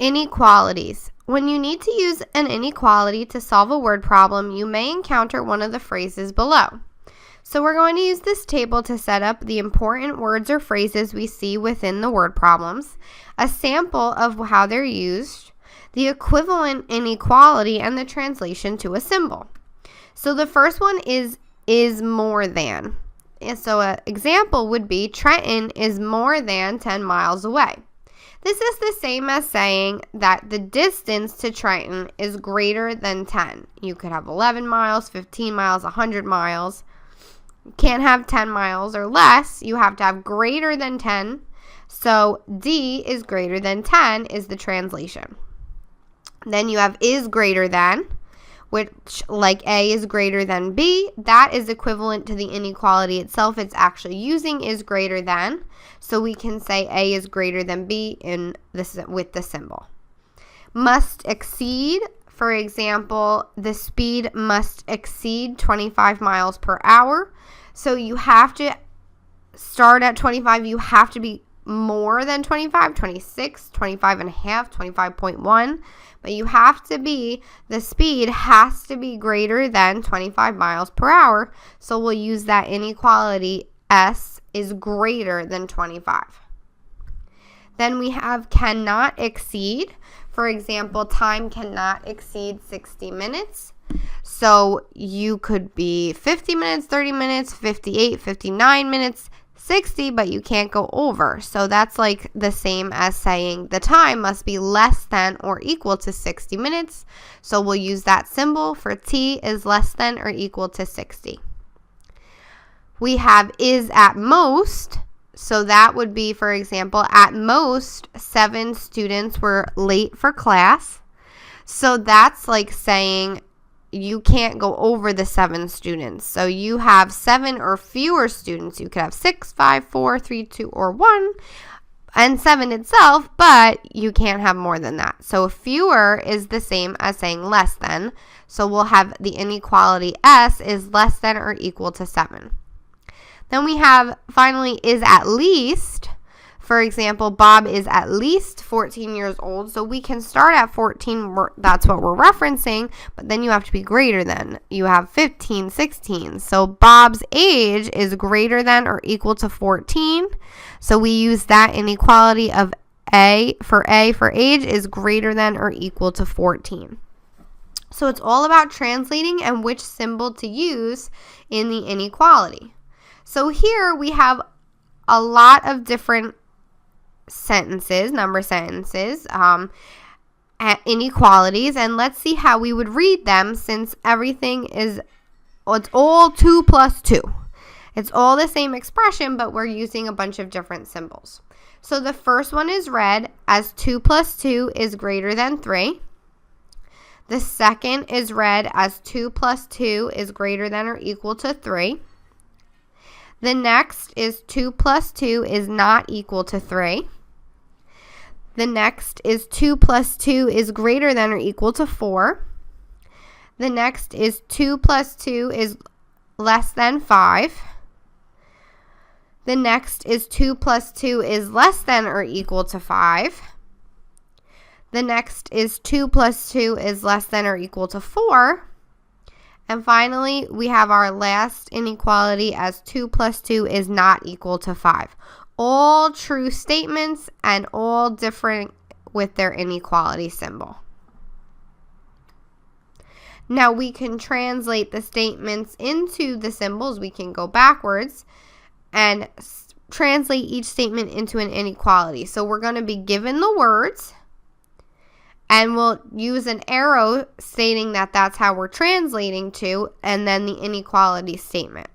Inequalities. When you need to use an inequality to solve a word problem, you may encounter one of the phrases below. So we're going to use this table to set up the important words or phrases we see within the word problems, a sample of how they're used, the equivalent inequality, and the translation to a symbol. So the first one is more than. And so an example would be Trenton is more than 10 miles away. This is the same as saying that the distance to Trenton is greater than 10. You could have 11 miles, 15 miles, 100 miles. You can't have 10 miles or less. You have to have greater than 10. So D is greater than 10 is the translation. Then you have is greater than, which like A is greater than B. That is equivalent to the inequality itself. It's actually using is greater than. So we can say A is greater than B in this with the symbol. Must exceed, for example, the speed must exceed 25 miles per hour. So you have to start at 25. You have to be more than 25, 26, 25 and a half, 25.1. But you have to be, the speed has to be greater than 25 miles per hour. So we'll use that inequality S is greater than 25. Then we have cannot exceed. For example, time cannot exceed 60 minutes. So you could be 50 minutes, 30 minutes, 58, 59 minutes, 60, but you can't go over. So that's like the same as saying the time must be less than or equal to 60 minutes. So we'll use that symbol for T is less than or equal to 60. We have is at most. So that would be, for example, at most 7 students were late for class. So that's like saying you can't go over the 7 students. So you have 7 or fewer students. You could have 6, 5, 4, 3, 2, or 1, and 7 itself, but you can't have more than that. So fewer is the same as saying less than. So we'll have the inequality S is less than or equal to 7. Then we have, finally, is at least. For example, Bob is at least 14 years old. So we can start at 14. That's what we're referencing. But then you have to be greater than. You have 15, 16. So Bob's age is greater than or equal to 14. So we use that inequality of A for age is greater than or equal to 14. So it's all about translating and which symbol to use in the inequality. So here we have a lot of different sentences, number sentences, inequalities, and let's see how we would read them since everything is, it's all 2 plus 2. It's all the same expression, but we're using a bunch of different symbols. So the first one is read as 2 plus 2 is greater than 3. The second is read as 2 plus 2 is greater than or equal to 3. The next is 2 plus 2 is not equal to 3. The next is 2 plus 2 is greater than or equal to 4. The next is 2 plus 2 is less than 5. The next is 2 plus 2 is less than or equal to 5. The next is 2 plus 2 is less than or equal to 4. And finally, we have our last inequality as 2 plus 2 is not equal to 5. All true statements and all different with their inequality symbol. Now we can translate the statements into the symbols. We can go backwards and translate each statement into an inequality. So we're going to be given the words, and we'll use an arrow stating that that's how we're translating to, and then the inequality statement.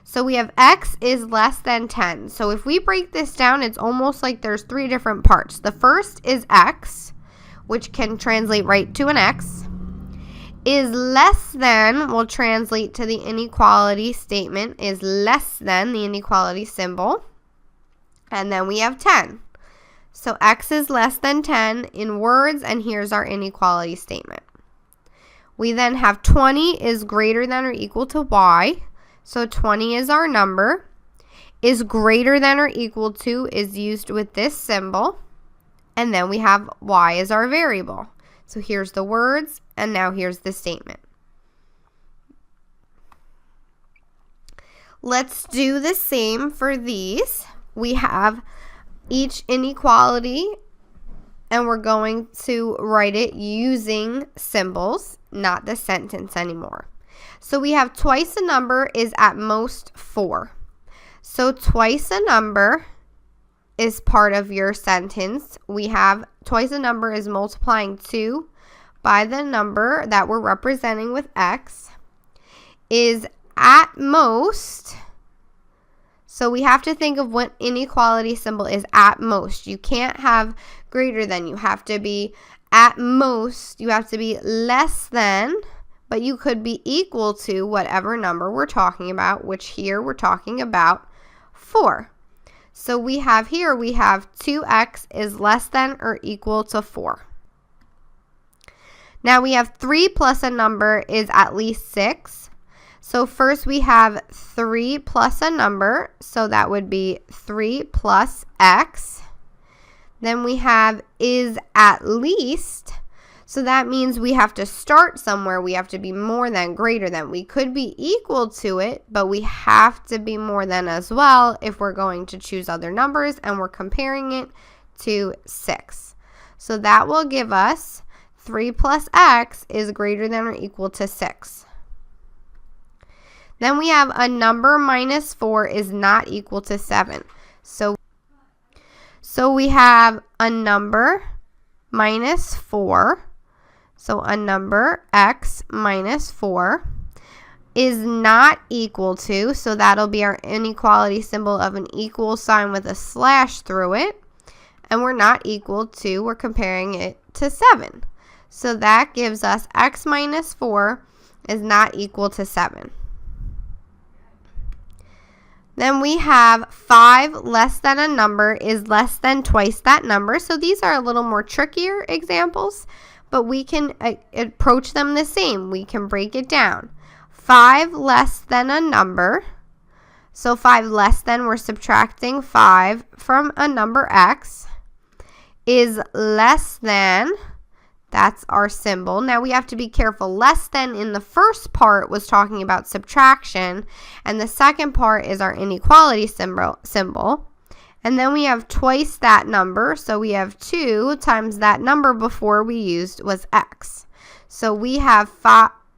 So we have x is less than 10. So if we break this down, it's almost like there's 3 different parts. The first is x, which can translate right to an x. Is less than will translate to the inequality statement, is less than the inequality symbol. And then we have 10. So x is less than 10 in words, and here's our inequality statement. We then have 20 is greater than or equal to y. So 20 is our number. Is greater than or equal to is used with this symbol. and then we have y as our variable. So here's the words, and now here's the statement. Let's do the same for these. We have each inequality, and we're going to write it using symbols, not the sentence anymore. So we have twice a number is at most 4. So twice a number is part of your sentence. We have twice a number is multiplying 2 by the number that we're representing with x, is at most. So we have to think of what inequality symbol is at most. You can't have greater than. You have to be at most. You have to be less than, but you could be equal to whatever number we're talking about, which here we're talking about 4. So we have here, we have 2x is less than or equal to 4. Now we have 3 plus a number is at least 6. So first we have 3 plus a number, so that would be 3 plus x. Then we have is at least, so that means we have to start somewhere. We have to be more than, greater than. We could be equal to it, but we have to be more than as well if we're going to choose other numbers and we're comparing it to 6. So that will give us 3 plus x is greater than or equal to 6. Then we have a number minus 4 is not equal to 7. So we have a number minus 4. So a number, x minus 4, is not equal to, so that'll be our inequality symbol of an equal sign with a slash through it. And we're not equal to, we're comparing it to 7. So that gives us x minus 4 is not equal to 7. Then we have 5 less than a number is less than twice that number. So these are a little more trickier examples, but we can approach them the same. We can break it down. 5 less than a number. So 5 less than, we're subtracting 5 from a number x, is less than, that's our symbol. Now we have to be careful. Less than in the first part was talking about subtraction, and the second part is our inequality symbol. And then we have twice that number, so we have 2 times that number before we used was x. So we have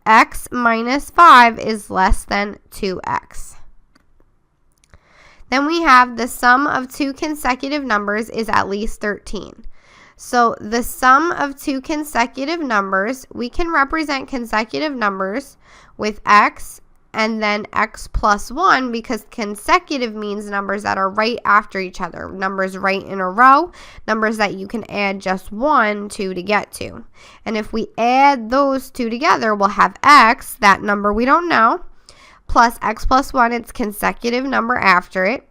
x minus 5 is less than 2x. Then we have the sum of 2 consecutive numbers is at least 13. So the sum of 2 consecutive numbers, we can represent consecutive numbers with x and then x plus 1, because consecutive means numbers that are right after each other, numbers right in a row, numbers that you can add just 1, 2 to get to. And if we add those two together, we'll have x, that number we don't know, plus x plus 1, its consecutive number after it.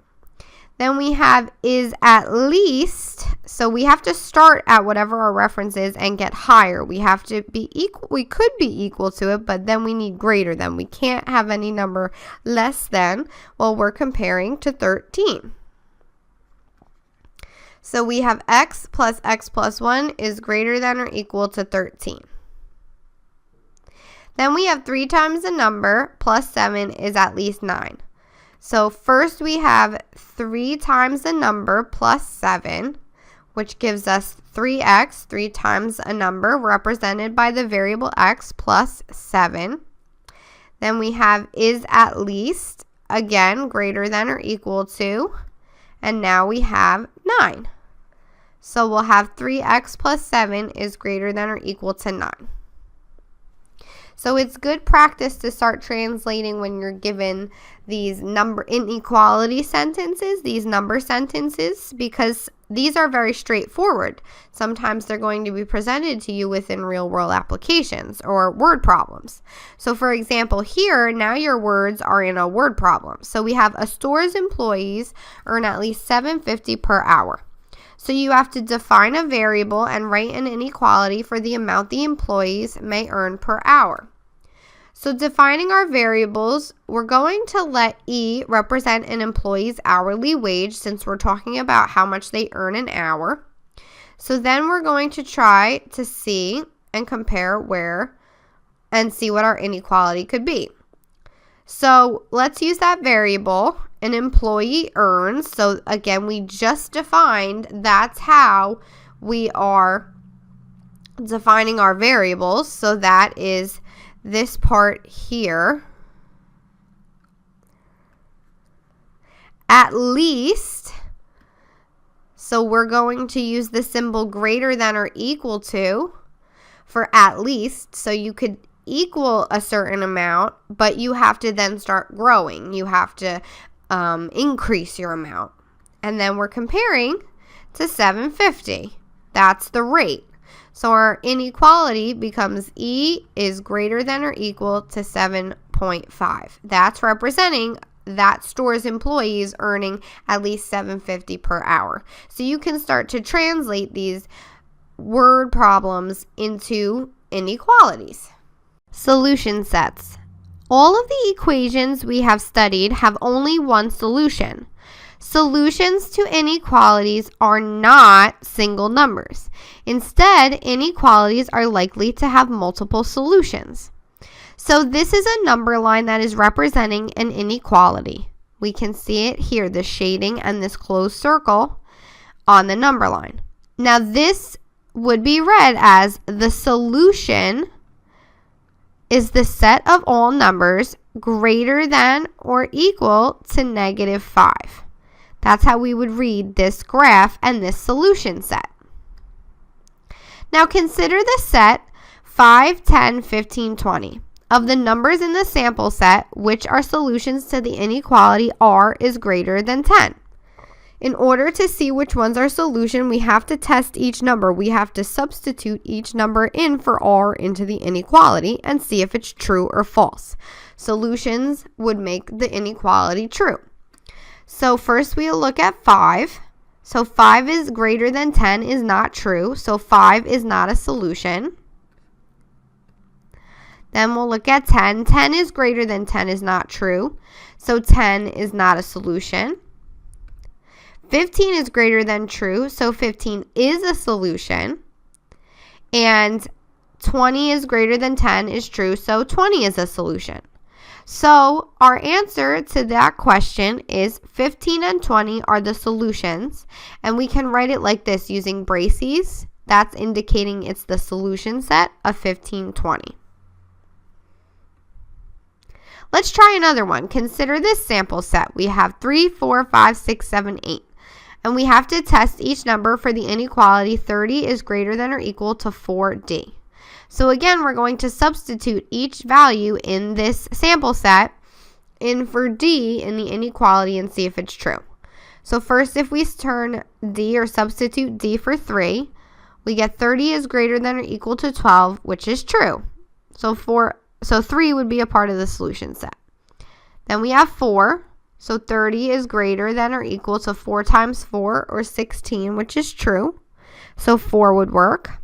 Then we have is at least, so we have to start at whatever our reference is and get higher. We have to be equal, we could be equal to it, but then we need greater than. We can't have any number less than while we're comparing to 13. So we have x plus 1 is greater than or equal to 13. Then we have 3 times the number plus 7 is at least 9. So first we have 3 times the number plus 7, which gives us 3x, 3 times a number represented by the variable x plus 7. Then we have is at least, again, greater than or equal to, and now we have 9. So we'll have 3x plus 7 is greater than or equal to 9. So it's good practice to start translating when you're given these number inequality sentences, these number sentences, because these are very straightforward. Sometimes they're going to be presented to you within real-world applications or word problems. So for example, here, now your words are in a word problem. So we have a store's employees earn at least $7.50 per hour. So you have to define a variable and write an inequality for the amount the employees may earn per hour. So defining our variables, we're going to let E represent an employee's hourly wage, since we're talking about how much they earn an hour. So then we're going to try to see and compare where and see what our inequality could be. So let's use that variable, an employee earns. So again, we just defined that's how we are defining our variables. So that is this part here. At least, so we're going to use the symbol greater than or equal to for at least. So you could equal a certain amount, but you have to then start growing. You have to increase your amount. And then we're comparing to 750. That's the rate. So our inequality becomes E is greater than or equal to 7.5. That's representing that store's employees earning at least $7.50 per hour. So you can start to translate these word problems into inequalities. Solution sets. All of the equations we have studied have only one solution. Solutions to inequalities are not single numbers. Instead, inequalities are likely to have multiple solutions. So this is a number line that is representing an inequality. We can see it here, the shading and this closed circle on the number line. Now this would be read as the solution is the set of all numbers greater than or equal to -5. That's how we would read this graph and this solution set. Now consider the set 5, 10, 15, 20. Of the numbers in the sample set, which are solutions to the inequality r is greater than 10. In order to see which one's our solution, we have to test each number. We have to substitute each number in for r into the inequality and see if it's true or false. Solutions would make the inequality true. So first we'll look at 5. So 5 is greater than 10 is not true. So 5 is not a solution. Then we'll look at 10. 10 is greater than 10 is not true. So 10 is not a solution. 15 is greater than true. So 15 is a solution. And 20 is greater than 10 is true. So 20 is a solution. So our answer to that question is 15 and 20 are the solutions. And we can write it like this using braces. That's indicating it's the solution set of 15, 20. Let's try another one. Consider this sample set. We have 3, 4, 5, 6, 7, 8. And we have to test each number for the inequality 30 is greater than or equal to 4D. So again, we're going to substitute each value in this sample set in for D in the inequality and see if it's true. So first, if we turn D or substitute D for 3, we get 30 is greater than or equal to 12, which is true. So 3 would be a part of the solution set. Then we have 4. So 30 is greater than or equal to 4 times 4 or 16, which is true. So 4 would work.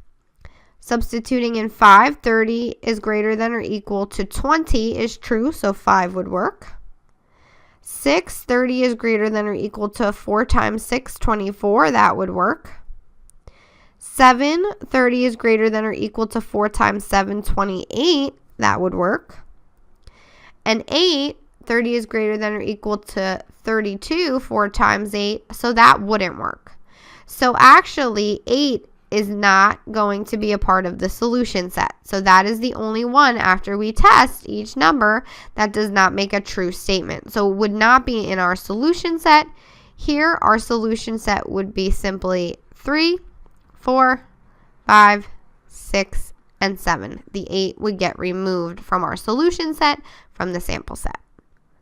Substituting in 5, 30 is greater than or equal to 20 is true, so 5 would work. 6, 30 is greater than or equal to 4 times 6, 24, that would work. 7, 30 is greater than or equal to 4 times 7, 28, that would work. And 8, 30 is greater than or equal to 32, 4 times 8, so that wouldn't work. So actually, 8 is not going to be a part of the solution set. So that is the only one after we test each number that does not make a true statement. So it would not be in our solution set. Here, our solution set would be simply 3, 4, 5, 6, and 7. The 8 would get removed from our solution set from the sample set.